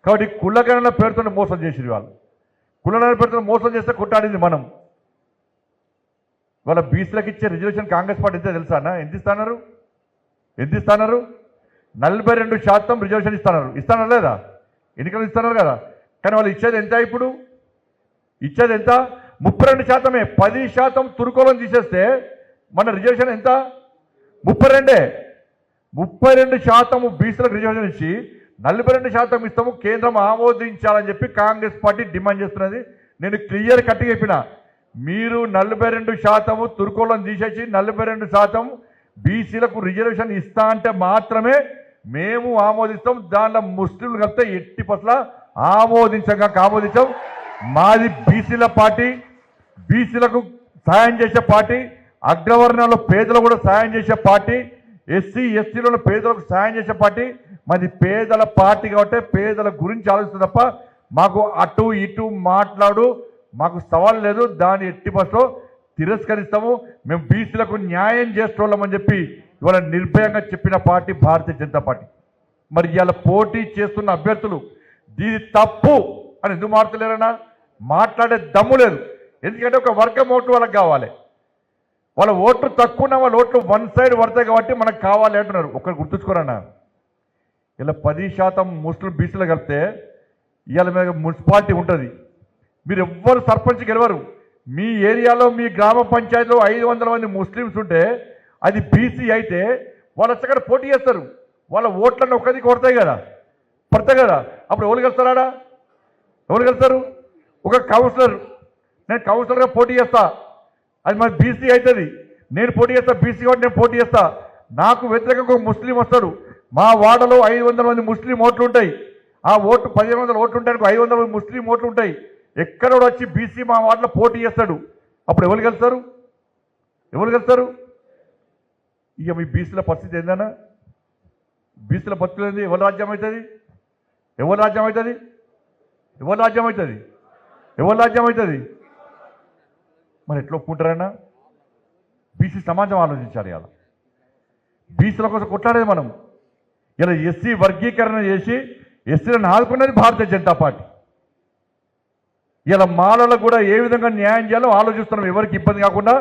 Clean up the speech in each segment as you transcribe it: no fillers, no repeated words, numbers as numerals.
కాబట్టి కులగణన పేరుతో మోసం చేసింది వాళ్ళు. కులగణన పేరుతో మోసం చేస్తే కొట్టాడింది మనం. వాళ్ళ బీసీలకు ఇచ్చే రిజర్వేషన్ కాంగ్రెస్ పార్టీ ఇస్తే తెలుసా అన్న? ఎంత ఇస్తున్నారు? 42% రిజర్వేషన్ ఇస్తున్నారు లేదా? ఎన్నికలు ఇస్తున్నారు కదా. కానీ వాళ్ళు ఇచ్చేది ఎంత? ఇప్పుడు ఇచ్చేది ఎంత? 32%. 10% తురుకోలను తీసేస్తే మన రిజర్వేషన్ ఎంత? 32% బీసీలకు రిజర్వేషన్ ఇచ్చి 42% ఇస్తాము, కేంద్రం ఆమోదించాలని చెప్పి కాంగ్రెస్ పార్టీ డిమాండ్ చేస్తున్నది. నేను క్లియర్ కట్టిగా చెప్పిన, మీరు 42% తురుకోలను తీసేసి 42% బీసీలకు రిజర్వేషన్ ఇస్తా అంటే మాత్రమే మేము ఆమోదిస్తాం. దాంట్లో ముస్లింలు కలిపితే ఎట్టి పట్ల ఆమోదించాం. మాది బీసీల పార్టీ, బీసీలకు సాయం చేసే పార్టీ, అగ్రవర్ణంలో పేదలు కూడా సాయం చేసే పార్టీ, ఎస్సీ ఎస్టీలలో పేదలకు సాయం చేసే పార్టీ. మాది పేదల పార్టీ కాబట్టి పేదల గురించి ఆలోచిస్తుంది తప్ప మాకు అటు ఇటు మాట్లాడు మాకు సవాల్ లేదు. దాన్ని ఎట్టి బస్సులో తిరస్కరిస్తాము. మేము బీసీలకు న్యాయం చేస్తున్నామని చెప్పి ఇవాళ నిర్భయంగా చెప్పిన పార్టీ భారతీయ జనతా పార్టీ. మరి ఇవాళ పోటీ చేస్తున్న అభ్యర్థులు దీని తప్పు అని ఎందుకు మాట్లాడలేరన్నా? మాట్లాడే దమ్ము లేదు. ఎందుకంటే ఒక వర్గం ఓట్లు వాళ్ళకి కావాలి. వాళ్ళ ఓట్లు తక్కువ ఉన్న వాళ్ళ ఓట్లు వన్ సైడ్ పడతాయి కాబట్టి మనకు కావాలి అంటున్నారు. ఒకరు గుర్తుంచుకోరన్నా, ఇలా 10% ముస్లిం బీసీలు కలిపితే ఇవాళ మీద మున్సిపాలిటీ ఉంటుంది. మీరు ఎవ్వరు సర్పంచ్ గెలవరు. మీ ఏరియాలో మీ గ్రామ పంచాయతీలో 500 మంది ముస్లిమ్స్ ఉంటే అది బీసీ అయితే వాళ్ళు వచ్చి అక్కడ పోటీ చేస్తారు. వాళ్ళ ఓట్లన్నీ ఒక్కదికి పడతాయి కదా. అప్పుడు ఎవరు గెలుస్తారా? ఎవరు గెలుస్తారు? ఒక కౌన్సిలర్, నేను కౌన్సిలర్గా పోటీ చేస్తా, అది మరి బీసీ అవుతుంది. నేను పోటీ చేస్తా, బీసీ కాబట్టి నేను పోటీ చేస్తా. నాకు వ్యతిరేకంగా ఒక ముస్లిం వస్తాడు. మా వార్డులో 500 మంది ముస్లిం ఓట్లు ఉంటాయి. ఆ ఓట్లు 1500 ఓట్లు ఉంటాయి, 500 మంది ముస్లిం ఓట్లు ఉంటాయి. ఎక్కడ వచ్చి బీసీ మా వార్డులో పోటీ చేస్తాడు. అప్పుడు ఎవరు గెలుస్తారు? ఇక మీ బీసీల పరిస్థితి ఏందన్నా? బీసీల పరిస్థితి ఏంది? ఎవరు రాజ్యం అవుతుంది? మరి ఎట్లా ఒప్పుకుంటారన్నా? బీసీ సమాజం ఆలోచించాలి. ఇలా బీసీల కోసం కొట్లాడేది మనం. ఇలా ఎస్సీ వర్గీకరణ చేసి ఎస్సీలను ఆదుకున్నది భారతీయ జనతా పార్టీ. ఇలా మాలలకు కూడా ఏ విధంగా న్యాయం చేయాలో ఆలోచిస్తున్నాం. ఎవరికి ఇబ్బంది కాకుండా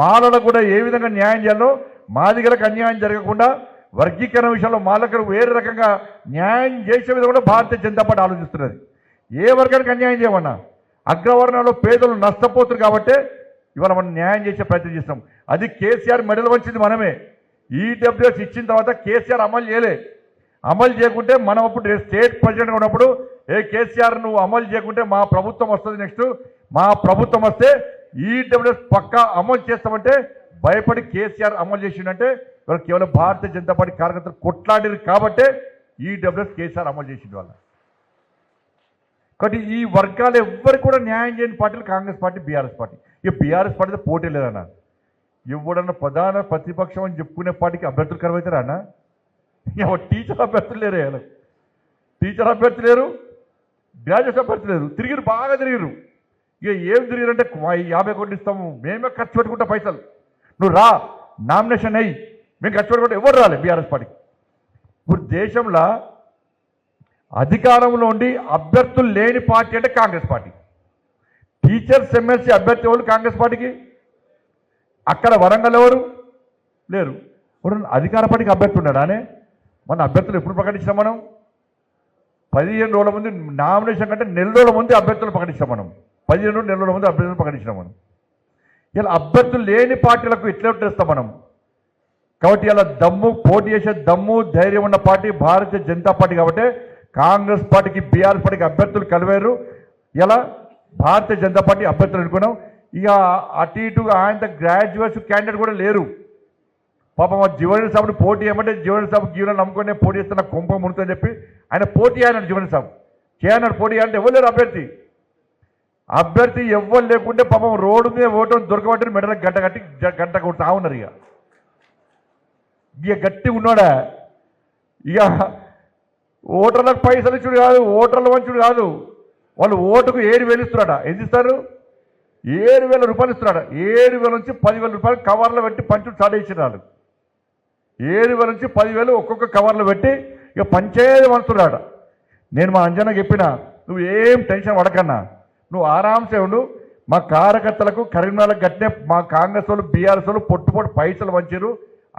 మాలలకు కూడా ఏ విధంగా న్యాయం చేయాలో, మాదిగలకు అన్యాయం జరగకుండా వర్గీకరణ విషయంలో మాలకు వేరే రకంగా న్యాయం చేసే విధంగా కూడా భారతీయ జనతా పార్టీ ఆలోచిస్తున్నది. ఏ వర్గానికి అన్యాయం చేయమన్నా అగ్రవర్ణంలో పేదలు నష్టపోతున్నారు కాబట్టి ఇవాళ మనం న్యాయం చేసే ప్రయత్నం చేస్తాం. అది కేసీఆర్ మెడలు వచ్చింది మనమే. ఈడబ్ల్యూఎస్ ఇచ్చిన తర్వాత కేసీఆర్ అమలు చేయకుంటే మనం అప్పుడు స్టేట్ ప్రెసిడెంట్గా ఉన్నప్పుడు కేసీఆర్ నువ్వు అమలు చేయకుంటే మా ప్రభుత్వం వస్తుంది, నెక్స్ట్ మా ప్రభుత్వం వస్తే ఈడబ్ల్యూఎస్ పక్కా అమలు చేస్తామంటే భయపడి కేసీఆర్ అమలు చేసిండంటే ఇవాళ కేవలం భారతీయ జనతా పార్టీ కార్యకర్తలు కొట్లాడారు కాబట్టే ఈడబ్ల్యూఎస్ కేసీఆర్ అమలు చేసింది వాళ్ళ. కాబట్టి ఈ వర్గాలు ఎవ్వరికి కూడా న్యాయం చేయని పార్టీలు కాంగ్రెస్ పార్టీ, బీఆర్ఎస్ పార్టీ. ఇక బీఆర్ఎస్ పార్టీతో పోటీ లేదన్నా. ఎవడన్నా ప్రధాన ప్రతిపక్షం అని చెప్పుకునే పార్టీకి అభ్యర్థులు కరువైతారా అన్న? టీచర్ అభ్యర్థులు లేరు, గ్రాడ్యుయేట్ అభ్యర్థులు లేరు. బాగా తిరిగిరు. ఇక ఏం తిరిగిరంటే 50 కోట్లు ఇస్తాము, మేమే ఖర్చు పెట్టుకుంటా పైసలు, నువ్వు రా నామినేషన్ అయ్యి మేము ఖర్చు పెట్టుకుంటే ఎవరు రాలే బీఆర్ఎస్ పార్టీకి. ఇప్పుడు దేశంలో అధికారంలో ఉండి అభ్యర్థులు లేని పార్టీ అంటే కాంగ్రెస్ పార్టీ. టీచర్స్ ఎమ్మెల్సీ అభ్యర్థి ఎవరు కాంగ్రెస్ పార్టీకి? అక్కడ వరంగల్ ఎవరు లేరు. ఇప్పుడు అధికార పార్టీకి అభ్యర్థి ఉన్నాడానే? మన అభ్యర్థులు ఎప్పుడు ప్రకటించాం మనం? 15 రోజుల ముందు నామినేషన్ కంటే నెల రోజుల ముందు అభ్యర్థులు ప్రకటించాం మనం. 15 నెల రోజుల ముందు అభ్యర్థులు ప్రకటించాం మనం. ఇలా అభ్యర్థులు లేని పార్టీలకు ఎట్లా చేస్తాం మనం? కాబట్టి ఇలా పోటీ చేసే దమ్ము ధైర్యం ఉన్న పార్టీ భారతీయ జనతా పార్టీ. కాబట్టి కాంగ్రెస్ పార్టీకి బీఆర్ఎస్ పార్టీకి అభ్యర్థులు కలివారు. ఇలా భారతీయ జనతా పార్టీ అభ్యర్థులు అనుకున్నాం. ఇక అటు ఇటుగా ఆయన గ్రాడ్యుయేట్స్ క్యాండిడేట్ కూడా లేరు. పాపం జీవన్ సాబ్ని పోటీ ఏమంటే జీవన్ సాబ్ జీవనం నమ్ముకొని పోటీ చేస్తున్న కుంభం మునుతుందని చెప్పి ఆయన పోటీ అన్నాడు. జీవన్ సాబ్ చేయన్నాడు పోటీ అంటే ఎవరు లేరు అభ్యర్థి ఎవ్వరు లేకుంటే పాపం రోడ్డు మీద ఓటు దొరకబట్టి మెడలకు గంట కొడుతా ఉన్నారు. ఇక గట్టి ఉన్నాడా? ఇక ఓటర్లకు పైసలు ఇచ్చుడు కాదు, ఓటర్ల వంచుడు కాదు, వాళ్ళు ఓటుకు 7,000 ఇస్తున్నాడా? ఎంత ఇస్తారు? 7,000 రూపాయలు ఇస్తున్నాడు. 7,000 నుంచి 10,000 రూపాయలు కవర్లో పెట్టి పంచుడు స్టార్ట్ చేసినాడు. 7,000 నుంచి 10,000 ఒక్కొక్క కవర్లో పెట్టి ఇక పంచేది వంచుతున్నాడు. నేను మా అంజనా చెప్పిన నువ్వు ఏం టెన్షన్ పడకన్నా, నువ్వు ఆరాంసే ఉండు. మా కార్యకర్తలకు కరీంనగర్లకు కట్టిన మా కాంగ్రెస్ వాళ్ళు బీఆర్ఎస్ వాళ్ళు పొట్టు పైసలు వంచారు.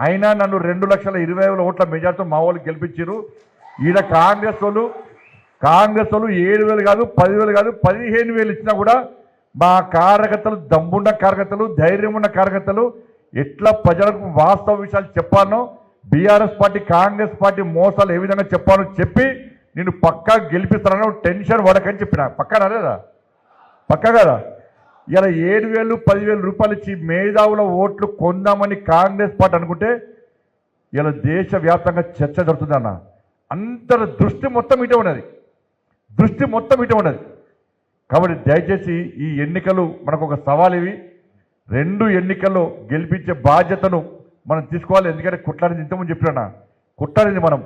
అయినా నన్ను 2,20,000 ఓట్ల మెజార్టీతో మా వాళ్ళు గెలిపించారు. ఈడ కాంగ్రెస్ వాళ్ళు 7,000 కాదు 10,000 కాదు 15,000 ఇచ్చినా కూడా మా కార్యకర్తలు, దమ్మున్న కార్యకర్తలు, ధైర్యం ఉన్న కార్యకర్తలు ఎట్లా ప్రజలకు వాస్తవ విషయాలు చెప్పానో, బీఆర్ఎస్ పార్టీ కాంగ్రెస్ పార్టీ మోసాలు ఏ విధంగా చెప్పానో చెప్పి నేను పక్కా గెలిపిస్తానని టెన్షన్ పడకని చెప్పిన. పక్కా లేదా? పక్కా కదా? ఇలా 7,000 10,000 రూపాయలు ఇచ్చి మేధావుల ఓట్లు కొందామని కాంగ్రెస్ పార్టీ అనుకుంటే ఇలా దేశవ్యాప్తంగా చర్చ జరుగుతుందన్న. అందరి దృష్టి మొత్తం ఇటే ఉన్నది, కాబట్టి దయచేసి ఈ ఎన్నికలు మనకు ఒక సవాల్. ఇవి 2 ఎన్నికల్లో గెలిపించే బాధ్యతను మనం తీసుకోవాలి. ఎందుకంటే కుట్లాడింది ఇంతకుముందు చెప్పినా, కుట్లాడింది మనం